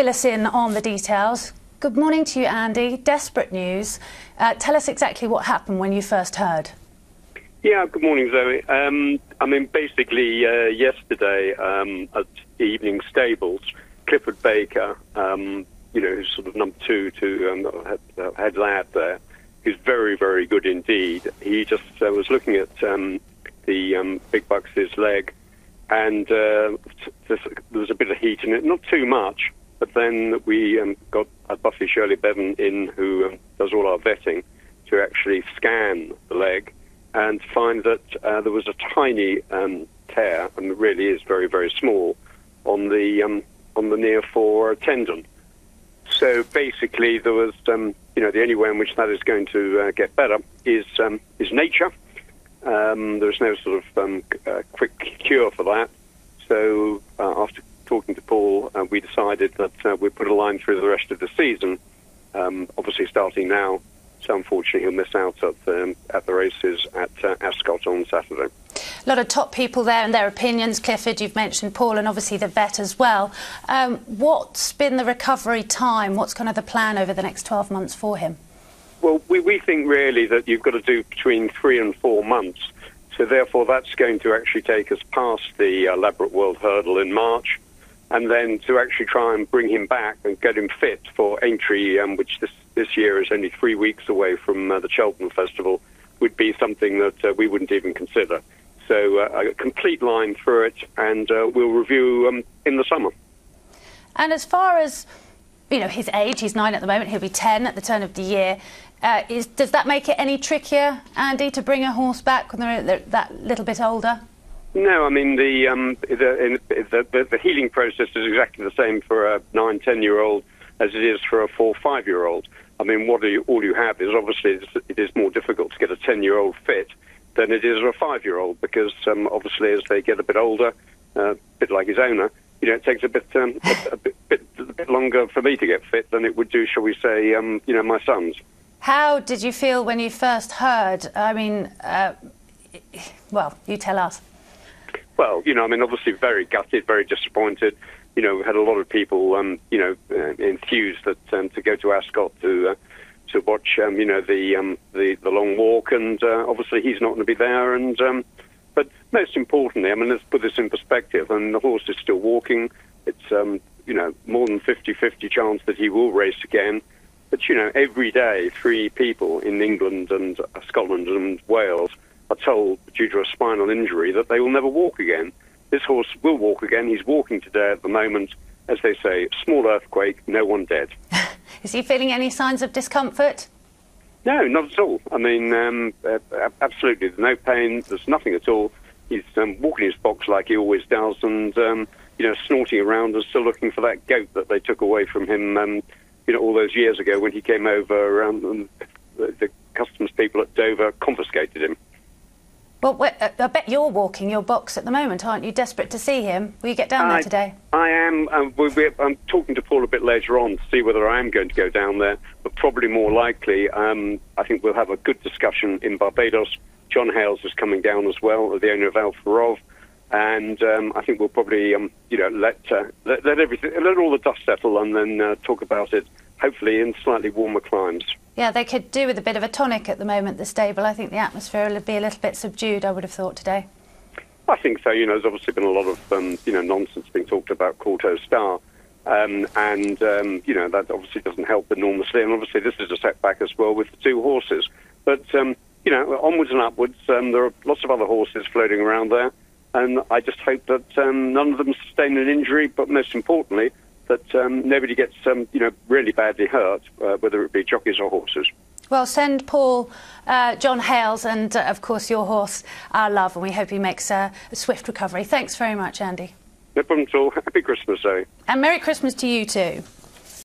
fill us in on the details. Good morning to you, Andy. Desperate news. Tell us exactly what happened when you first heard. Yeah, good morning, Zoe. Basically, yesterday at the evening stables, Clifford Baker, who's sort of number two to head lad there, who's very, very good indeed. He just was looking at the big buck's leg, and there was a bit of heat in it, not too much, but then we got Buffy Shirley Bevan in, who does all our vetting, to actually scan the leg and find that there was a tiny tear, and it really is very, very small, on the near fore tendon. So basically, there was, the only way in which that is going to get better is nature. There's no sort of quick cure for that. So after talking to Paul, we decided that we'd put a line through the rest of the season. Obviously, starting now. So unfortunately, he'll miss out at the races at Ascot on Saturday. A lot of top people there and their opinions. Clifford, you've mentioned Paul, and obviously the vet as well. What's been the recovery time? What's kind of the plan over the next 12 months for him? Well, we think really that you've got to do between 3 and 4 months. So therefore, that's going to actually take us past the Elaborate World Hurdle in March, and then to actually try and bring him back and get him fit for entry, which this year is only 3 weeks away from the Cheltenham Festival, would be something that we wouldn't even consider. So a complete line through it, and we'll review in the summer. And as far as, his age, he's 9 at the moment, he'll be 10 at the turn of the year. Does that make it any trickier, Andy, to bring a horse back when they're that little bit older? No, the healing process is exactly the same for a 9-10-year-old as it is for a 4-5-year-old. All you have is obviously it is more difficult to get a 10-year-old fit than it is a 5-year-old, because obviously as they get a bit older, a bit like his owner, it takes a bit longer for me to get fit than it would do, shall we say, my sons. How did you feel when you first heard? Well, you tell us. Well, obviously very gutted, very disappointed. We had a lot of people, enthused that to go to Ascot to watch, the long walk, and obviously he's not going to be there. And but most importantly, let's put this in perspective. And the horse is still walking. It's more than 50-50 chance that he will race again. But every day 3 people in England and Scotland and Wales are told, due to a spinal injury, that they will never walk again. This horse will walk again. He's walking today at the moment. As they say, small earthquake, no one dead. Is he feeling any signs of discomfort? No, not at all. Absolutely. There's no pain. There's nothing at all. He's walking his box like he always does, and, snorting around and still looking for that goat that they took away from him, all those years ago when he came over. The customs people at Dover confiscated him. Well, I bet you're walking your box at the moment, aren't you? Desperate to see him. Will you get down there today? I am. I'm talking to Paul a bit later on to see whether I am going to go down there, but probably more likely, I think we'll have a good discussion in Barbados. John Hales is coming down as well, the owner of Alfa Rov, and I think we'll probably, let all the dust settle and then talk about it, hopefully in slightly warmer climes. Yeah, they could do with a bit of a tonic at the moment, the stable. I think the atmosphere will be a little bit subdued, I would have thought, today. I think so. There's obviously been a lot of, nonsense being talked about Courto Star. That obviously doesn't help enormously. And obviously this is a setback as well with the 2 horses. But, onwards and upwards, there are lots of other horses floating around there. And I just hope that none of them sustain an injury, but most importantly, that nobody gets, really badly hurt, whether it be jockeys or horses. Well, send Paul, John Hales, and, of course, your horse our love, and we hope he makes a swift recovery. Thanks very much, Andy. No problem at all. Happy Christmas, Zoe. And Merry Christmas to you too.